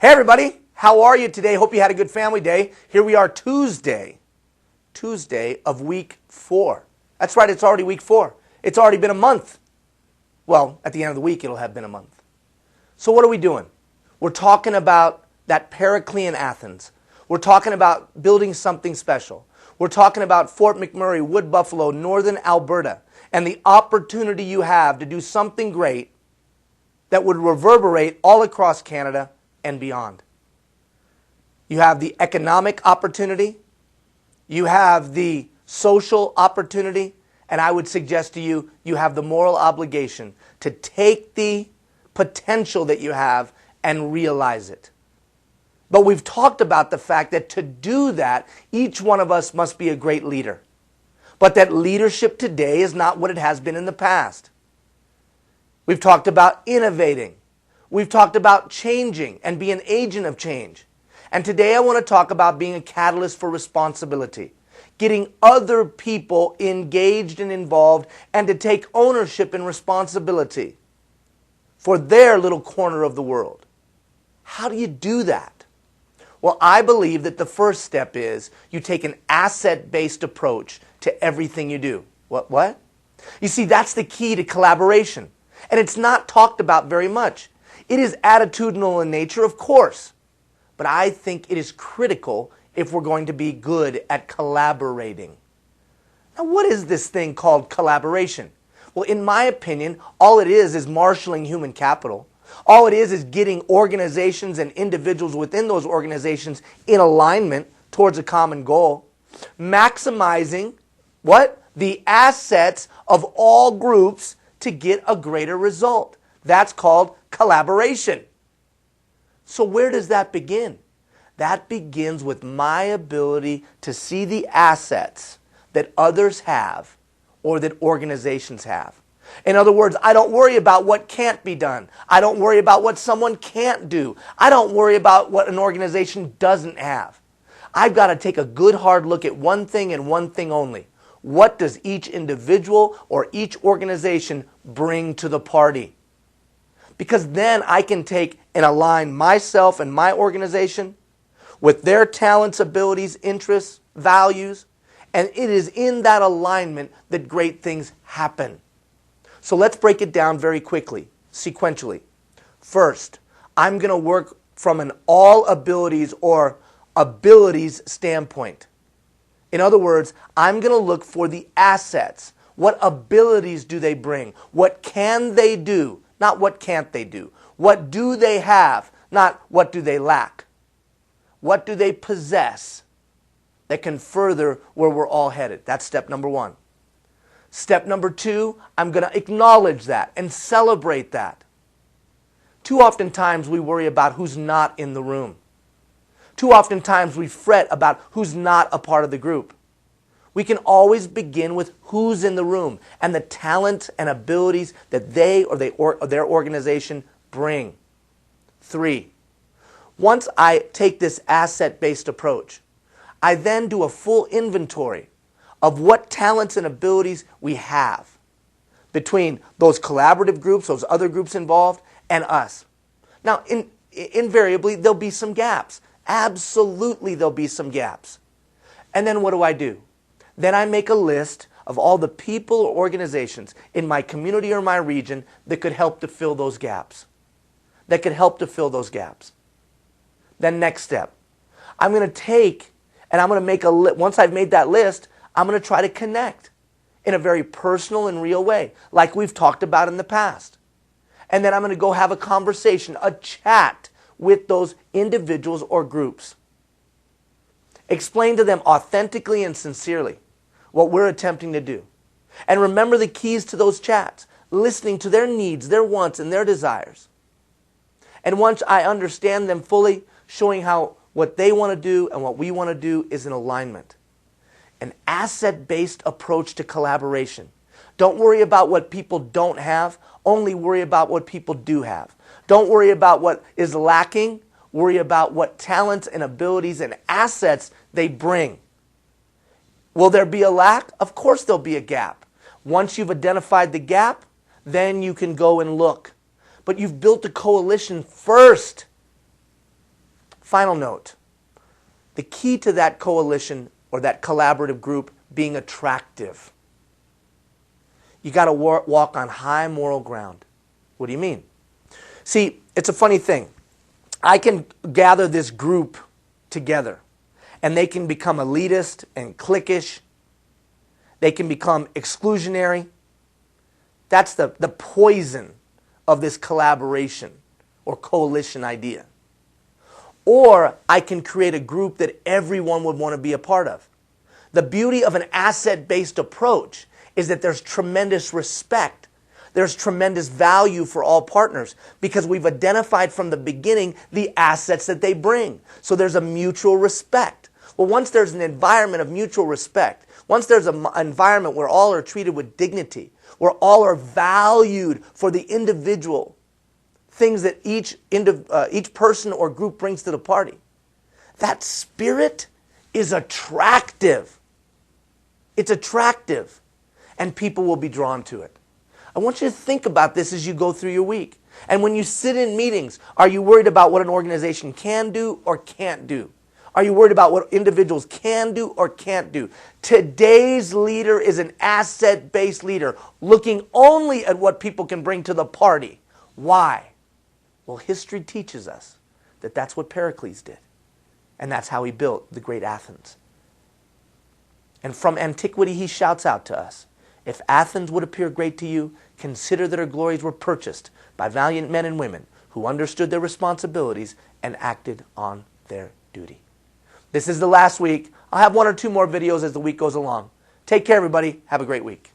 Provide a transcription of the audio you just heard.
Hey everybody, how are you today? Hope you had a good family day. Here we are Tuesday of week 4. That's right, it's already week 4. It's already been a month. Well, at the end of the week it'll have been a month. So what are we doing? We're talking about that Periclean Athens. We're talking about building something special. We're talking about Fort McMurray, Wood Buffalo, Northern Alberta, and the opportunity you have to do something great that would reverberate all across Canada and beyond. You have the economic opportunity, you have the social opportunity, and I would suggest to you, you have the moral obligation to take the potential that you have and realize it. But we've talked about the fact that to do that, each one of us must be a great leader. But that leadership today is not what it has been in the past. We've talked about innovating. We've talked about changing and being an agent of change. And today I want to talk about being a catalyst for responsibility, getting other people engaged and involved and to take ownership and responsibility for their little corner of the world. How do you do that? Well, I believe that the first step is you take an asset-based approach to everything you do. What? You see, that's the key to collaboration. And it's not talked about very much. It is attitudinal in nature, of course. But I think it is critical if we're going to be good at collaborating. Now, what is this thing called collaboration? Well, in my opinion, all it is marshaling human capital. All it is getting organizations and individuals within those organizations in alignment towards a common goal. Maximizing what? The assets of all groups to get a greater result. That's called collaboration. So where does that begin? That begins with my ability to see the assets that others have or that organizations have. In other words, I don't worry about what can't be done. I don't worry about what someone can't do. I don't worry about what an organization doesn't have. I've got to take a good hard look at one thing and one thing only. What does each individual or each organization bring to the party? Because then I can take and align myself and my organization with their talents, abilities, interests, values, and it is in that alignment that great things happen. So let's break it down very quickly, sequentially. First, I'm going to work from an all abilities or abilities standpoint. In other words, I'm going to look for the assets. What abilities do they bring? What can they do? Not what can't they do. What do they have? Not what do they lack. What do they possess that can further where we're all headed? That's step number 1. Step number 2, I'm going to acknowledge that and celebrate that. Too often times we worry about who's not in the room. Too often times we fret about who's not a part of the group. We can always begin with who's in the room and the talents and abilities that they or their organization bring. 3, once I take this asset-based approach, I then do a full inventory of what talents and abilities we have between those collaborative groups, those other groups involved, and us. Now, invariably, there'll be some gaps. Absolutely, there'll be some gaps. And then what do? Then I make a list of all the people or organizations in my community or my region that could help to fill those gaps. Then next step, I'm going to take and I'm going to make a list. Once I've made that list, I'm going to try to connect in a very personal and real way, like we've talked about in the past. And then I'm going to go have a conversation, a chat with those individuals or groups. Explain to them authentically and sincerely what we're attempting to do. And remember the keys to those chats, listening to their needs, their wants, and their desires. And once I understand them fully, showing how what they want to do and what we want to do is in alignment. An asset-based approach to collaboration. Don't worry about what people don't have, only worry about what people do have. Don't worry about what is lacking, worry about what talents and abilities and assets they bring. Will there be a lack? Of course there'll be a gap. Once you've identified the gap, then you can go and look. But you've built a coalition first. Final note. The key to that coalition or that collaborative group being attractive. You got to walk on high moral ground. What do you mean? See, it's a funny thing. I can gather this group together, and they can become elitist and cliquish. They can become exclusionary. That's the poison of this collaboration or coalition idea. Or I can create a group that everyone would want to be a part of. The beauty of an asset-based approach is that there's tremendous respect. There's tremendous value for all partners because we've identified from the beginning the assets that they bring. So there's a mutual respect. Well, once there's an environment of mutual respect, once there's an environment where all are treated with dignity, where all are valued for the individual things that each person or group brings to the party, that spirit is attractive. It's attractive, and people will be drawn to it. I want you to think about this as you go through your week. And when you sit in meetings, are you worried about what an organization can do or can't do? Are you worried about what individuals can do or can't do? Today's leader is an asset-based leader, looking only at what people can bring to the party. Why? Well, history teaches us that that's what Pericles did. And that's how he built the great Athens. And from antiquity, he shouts out to us, if Athens would appear great to you, consider that her glories were purchased by valiant men and women who understood their responsibilities and acted on their duty. This is the last week. I'll have one or two more videos as the week goes along. Take care, everybody. Have a great week.